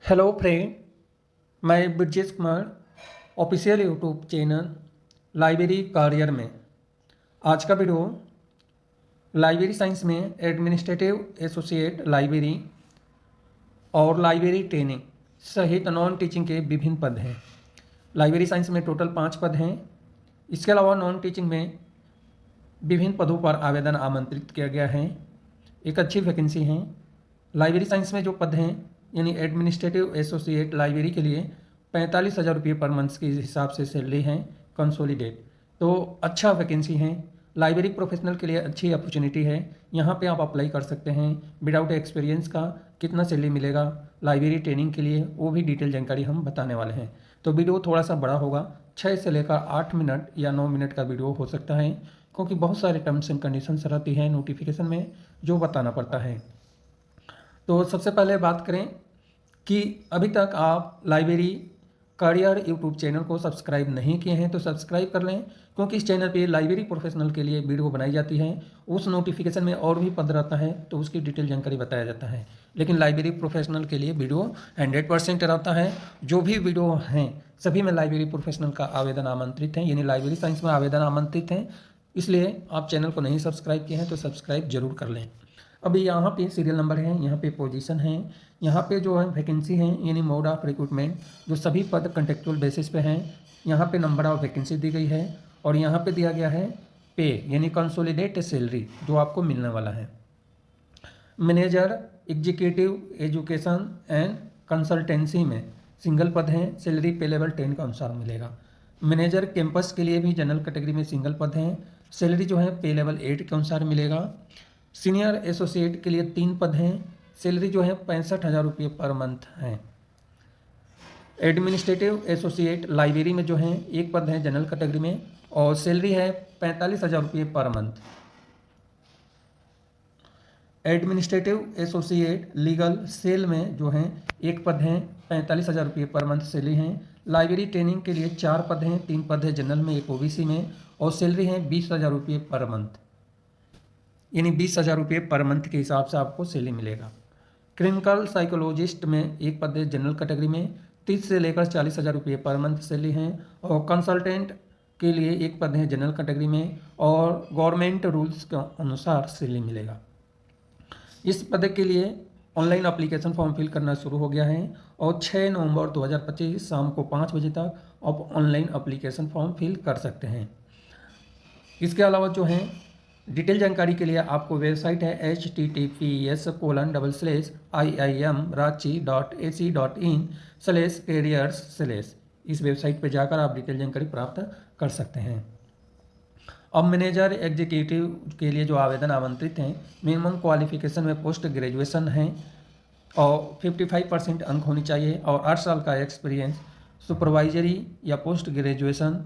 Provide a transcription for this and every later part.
Hello friend, मैं Brajesh Kumar official YouTube channel library career में आज का वीडियो लाइब्रेरी साइंस में एडमिनिस्ट्रेटिव एसोसिएट लाइब्रेरी और लाइब्रेरी ट्रेनिंग सहित नॉन टीचिंग के विभिन्न पद हैं। लाइब्रेरी साइंस में टोटल 5 पद हैं। इसके अलावा नॉन टीचिंग में विभिन्न पदों पर आवेदन आमंत्रित किया गया है। एक अच्छी वैकेंसी है। लाइब्रेरी साइंस में जो पद हैं यानी एडमिनिस्ट्रेटिव एसोसिएट लाइब्रेरी के लिए 45,000 रुपये पर मंथ के हिसाब से सैलरी है कंसोलिडेट। तो अच्छा वैकेंसी है। लाइब्रेरी प्रोफेशनल के लिए अच्छी अपॉर्चुनिटी है। यहाँ पे आप अप्लाई कर सकते हैं। विदाउट एक्सपीरियंस का कितना सैलरी मिलेगा, लाइब्रेरी ट्रेनिंग के लिए वो भी डिटेल जानकारी हम बताने वाले हैं। तो वीडियो थोड़ा सा बड़ा होगा, 6 से लेकर 8 मिनट या 9 मिनट का वीडियो हो सकता है, क्योंकि बहुत सारे टर्म्स एंड कंडीशंस रहती हैं नोटिफिकेशन में जो बताना पड़ता है। तो सबसे पहले बात करें कि अभी तक आप लाइब्रेरी करियर यूट्यूब चैनल को सब्सक्राइब नहीं किए हैं तो सब्सक्राइब कर लें, क्योंकि इस चैनल पे लाइब्रेरी प्रोफेशनल के लिए वीडियो बनाई जाती है। उस नोटिफिकेशन में और भी पद रहता है तो उसकी डिटेल जानकारी बताया जाता है, लेकिन लाइब्रेरी प्रोफेशनल के लिए वीडियो 100% रहता है। जो भी वीडियो हैं सभी में लाइब्रेरी प्रोफेशनल का आवेदन आमंत्रित है, यानी लाइब्रेरी साइंस में आवेदन आमंत्रित हैं। इसलिए आप चैनल को नहीं सब्सक्राइब किए हैं तो सब्सक्राइब जरूर कर लें। अभी यहाँ पे सीरियल नंबर है, यहाँ पे पोजीशन है, यहाँ पे जो है वैकेंसी है यानी मोड ऑफ रिक्रूटमेंट, जो सभी पद कंटेक्चुअल बेसिस पे हैं। यहाँ पे नंबर ऑफ वैकेंसी दी गई है और यहाँ पे दिया गया है पे यानी कंसोलिडेट सैलरी जो आपको मिलने वाला है। Manager executive education and consultancy में सिंगल पद हैं, सैलरी पे लेवल 10 के अनुसार मिलेगा। मैनेजर कैंपस के लिए भी जनरल कैटेगरी में सिंगल पद हैं, सैलरी जो है पे लेवल 8 के अनुसार मिलेगा। सीनियर एसोसिएट के लिए 3 पद हैं, सैलरी जो है 65,000 रुपये पर मंथ है। एडमिनिस्ट्रेटिव एसोसिएट लाइब्रेरी में जो है 1 पद है जनरल कैटेगरी में और सैलरी है 45,000 रुपये per month. Administrative associate legal cell में जो है 1 पद है, 45,000 रुपये पर मंथ सैलरी है। लाइब्रेरी ट्रेनिंग के लिए 4 पद हैं, 3 पद है जनरल में, 1 ओबीसी में और सैलरी है 20,000 रुपये पर मंथ, यानी 20,000 रुपये पर मंथ के हिसाब से आपको सैलरी मिलेगा। क्लिनिकल साइकोलॉजिस्ट में 1 पद है जनरल कैटेगरी में, 30 से लेकर 40,000 रुपये पर मंथ सैलरी है और कंसल्टेंट के लिए 1 पद है जनरल कैटेगरी में और गवर्नमेंट रूल्स के अनुसार सैलरी मिलेगा। इस पद के लिए ऑनलाइन एप्लीकेशन फॉर्म फिल करना शुरू हो गया है और 6 नवंबर 2025 शाम को 5 बजे तक आप ऑनलाइन एप्लीकेशन फॉर्म फिल कर सकते हैं। इसके अलावा जो है डिटेल जानकारी के लिए आपको वेबसाइट है https://iimranchi.ac.in/careers/ इस वेबसाइट पर जाकर आप डिटेल जानकारी प्राप्त कर सकते हैं। अब मैनेजर एग्जीक्यूटिव के लिए जो आवेदन आमंत्रित हैं, मिनिमम क्वालिफिकेशन में पोस्ट ग्रेजुएशन है और 55% अंक होनी चाहिए और 8 साल का एक्सपीरियंस, सुपरवाइजरी या पोस्ट ग्रेजुएशन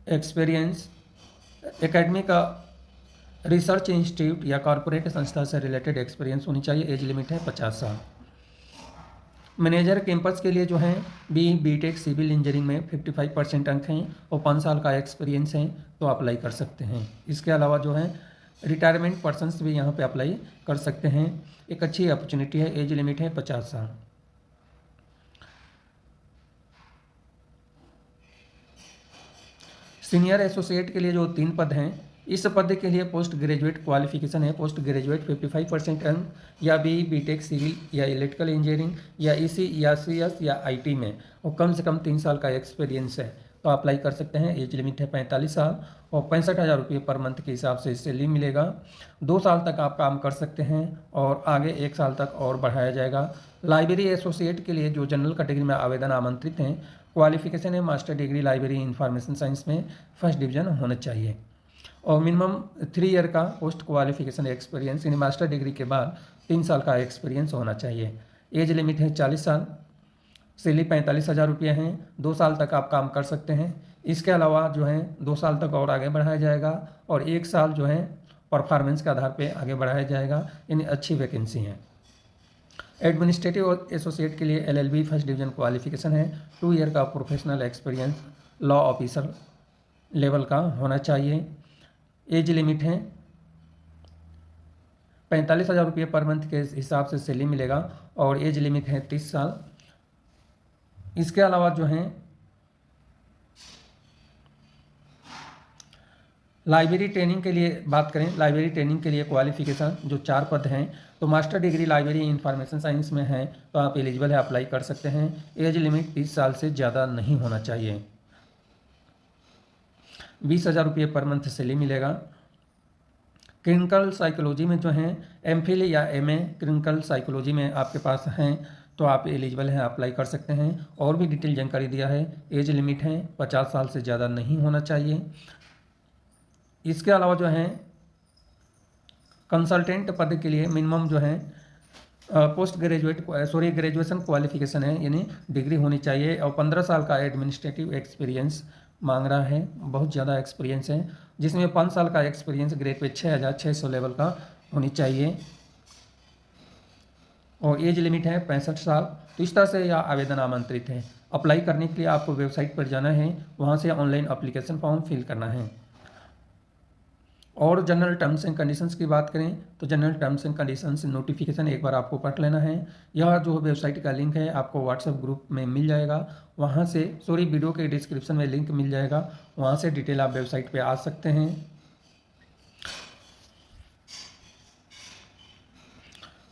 एक्सपीरियंस, एकेडमी का रिसर्च इंस्टीट्यूट या कॉरपोरेट संस्था से रिलेटेड एक्सपीरियंस होनी चाहिए। एज लिमिट है 50 साल। मैनेजर कैंपस के लिए जो है बीटेक सिविल इंजीनियरिंग में 55% अंक हैं और 5 साल का एक्सपीरियंस है तो अप्लाई कर सकते हैं। इसके अलावा जो है रिटायरमेंट पर्सनस भी यहाँ पे अप्लाई कर सकते हैं। एक अच्छी अपॉर्चुनिटी है। एज लिमिट है 50 साल। सीनियर एसोसिएट के लिए जो 3 पद हैं, इस पद के लिए पोस्ट ग्रेजुएट क्वालिफिकेशन है। पोस्ट ग्रेजुएट 55% अंक या बीटेक सिविल या इलेक्ट्रिकल इंजीनियरिंग या ईसी या सीएस या आईटी में और कम से कम 3 साल का एक्सपीरियंस है तो अप्लाई कर सकते हैं। एज लिमिट है 45 साल और 65,000 रुपये पर मंथ के हिसाब से सैलरी मिलेगा। 2 साल तक आप काम कर सकते हैं और आगे 1 साल तक और बढ़ाया जाएगा। लाइब्रेरी एसोसिएट के लिए जो जनरल कैटेगरी में आवेदन आमंत्रित हैं, क्वालिफिकेशन है master degree library information science में फर्स्ट डिवीजन होना चाहिए और मिनिमम 3 ईयर का पोस्ट क्वालिफिकेशन एक्सपीरियंस यानी मास्टर डिग्री के बाद 3 साल का एक्सपीरियंस होना चाहिए। एज लिमिट है 40 साल। सैलरी 45,000 रुपये हैं। 2 साल तक आप काम कर सकते हैं। इसके अलावा जो है 2 साल तक और आगे बढ़ाया जाएगा और 1 साल जो है परफॉर्मेंस के आधार पर आगे बढ़ाया जाएगा, यानी अच्छी वैकेंसी है। एडमिनिस्ट्रेटिव एसोसिएट के लिए एलएलबी फर्स्ट डिवीजन क्वालिफिकेशन है। 2 ईयर का professional experience law officer level का होना चाहिए। एज लिमिट है 45,000 रुपये पर मंथ के हिसाब से सैलरी मिलेगा और एज लिमिट है 30 साल। इसके अलावा जो है लाइब्रेरी ट्रेनिंग के लिए बात करें, लाइब्रेरी ट्रेनिंग के लिए क्वालिफिकेशन जो 4 पद हैं, तो master degree library information science में है तो आप एलिजिबल है, अप्लाई कर सकते हैं। एज लिमिट 30 साल से ज़्यादा नहीं होना चाहिए। 20,000 रुपये पर मंथ सैलरी मिलेगा। क्लिनिकल साइकोलॉजी में जो है एमफिल या एमए क्लिनिकल साइकोलॉजी में आपके पास हैं तो आप एलिजिबल हैं, अप्लाई कर सकते हैं। और भी डिटेल जानकारी दिया है। एज लिमिट है 50 साल से ज़्यादा नहीं होना चाहिए। इसके अलावा जो है कंसल्टेंट पद के लिए मिनिमम जो है पोस्ट ग्रेजुएट ग्रेजुएशन क्वालिफिकेशन है, यानी डिग्री होनी चाहिए और 15 साल का एडमिनिस्ट्रेटिव एक्सपीरियंस मांग रहा है। बहुत ज़्यादा एक्सपीरियंस है, जिसमें 5 साल का एक्सपीरियंस ग्रेड पे 6,600 लेवल का होनी चाहिए और एज लिमिट है 65 साल। तो इस तरह से यह आवेदन आमंत्रित है। अप्लाई करने के लिए आपको वेबसाइट पर जाना है, वहाँ से ऑनलाइन अप्लीकेशन फॉर्म फिल करना है। और जनरल टर्म्स एंड कंडीशंस की बात करें तो general terms and conditions notification एक बार आपको पढ़ लेना है। यह जो वेबसाइट का लिंक है आपको व्हाट्सएप ग्रुप में मिल जाएगा, वहाँ से वीडियो के डिस्क्रिप्शन में लिंक मिल जाएगा, वहाँ से डिटेल आप वेबसाइट पे आ सकते हैं।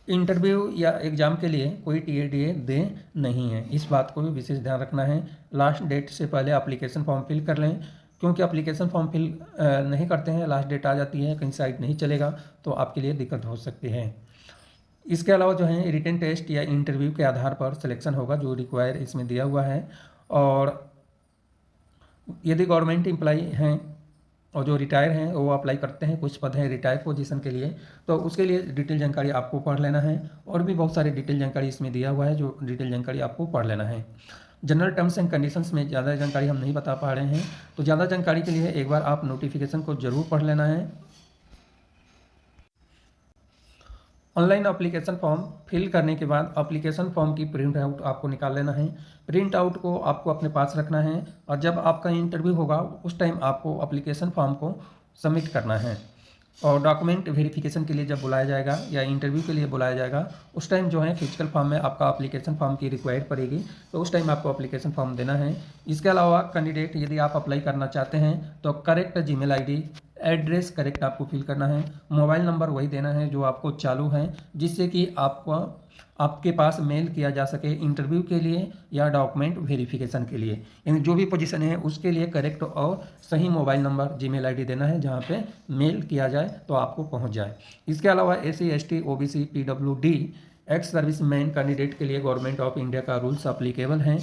इंटरव्यू या एग्ज़ाम के लिए कोई टीएडीए दे नहीं है, इस बात को भी विशेष ध्यान रखना है। लास्ट डेट से पहले एप्लीकेशन फॉर्म फिल कर लें, क्योंकि एप्लीकेशन फॉर्म फिल नहीं करते हैं, लास्ट डेट आ जाती है, कहीं साइट नहीं चलेगा तो आपके लिए दिक्कत हो सकती है। इसके अलावा जो है रिटन टेस्ट या इंटरव्यू के आधार पर सिलेक्शन होगा, जो रिक्वायर इसमें दिया हुआ है। और यदि गवर्नमेंट एम्प्लॉई हैं और जो रिटायर हैं वो अप्लाई करते हैं, कुछ पद हैं रिटायर पोजीशन के लिए, तो उसके लिए डिटेल जानकारी आपको पढ़ लेना है। और भी बहुत सारी डिटेल जानकारी इसमें दिया हुआ है, जो डिटेल जानकारी आपको पढ़ लेना है। जनरल टर्म्स एंड कंडीशंस में ज़्यादा जानकारी हम नहीं बता पा रहे हैं, तो ज़्यादा जानकारी के लिए एक बार आप नोटिफिकेशन को ज़रूर पढ़ लेना है। ऑनलाइन एप्लीकेशन फॉर्म फिल करने के बाद एप्लीकेशन फॉर्म की प्रिंट आउट आपको निकाल लेना है। प्रिंट आउट को आपको अपने पास रखना है और जब आपका इंटरव्यू होगा उस टाइम आपको एप्लीकेशन फॉर्म को सबमिट करना है। और डॉक्यूमेंट वेरिफिकेशन के लिए जब बुलाया जाएगा या इंटरव्यू के लिए बुलाया जाएगा उस टाइम जो है फिजिकल फॉर्म में आपका एप्लीकेशन फॉर्म की रिक्वायर्ड पड़ेगी, तो उस टाइम आपको एप्लीकेशन फॉर्म देना है। इसके अलावा कैंडिडेट यदि आप अप्लाई करना चाहते हैं तो correct Gmail ID, address correct आपको फिल करना है, मोबाइल नंबर वही देना है जो आपको चालू है, जिससे कि आपके पास मेल किया जा सके इंटरव्यू के लिए या डॉक्यूमेंट वेरिफिकेशन के लिए। यानी जो भी पोजीशन है उसके लिए करेक्ट और सही मोबाइल नंबर जीमेल आईडी देना है, जहां पे मेल किया जाए तो आपको पहुंच जाए। इसके अलावा SC ST OBC PWD ex serviceman candidate के लिए गवर्नमेंट ऑफ इंडिया का रूल्स अप्लीकेबल हैं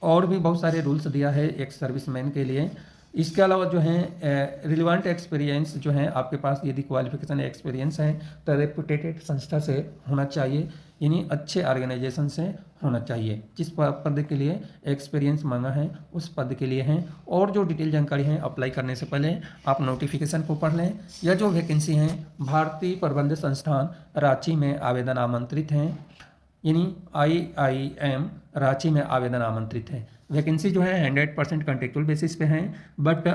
और भी बहुत सारे रूल्स दिया है एक्स सर्विसमैन के लिए। इसके अलावा जो है रिलेवेंट एक्सपीरियंस जो है आपके पास, यदि क्वालिफिकेशन एक्सपीरियंस है तो रेपुटेटेड संस्था से होना चाहिए, यानी अच्छे ऑर्गेनाइजेशन से होना चाहिए। जिस पद के लिए एक्सपीरियंस मांगा है उस पद के लिए हैं। और जो डिटेल जानकारी है अप्लाई करने से पहले आप नोटिफिकेशन को पढ़ लें। यह जो वैकेंसी हैं भारतीय प्रबंध संस्थान रांची में आवेदन आमंत्रित हैं, यानी IIM रांची में आवेदन आमंत्रित है। वैकेंसी जो है 100% कॉन्ट्रेक्चुअल बेसिस पे हैं, बट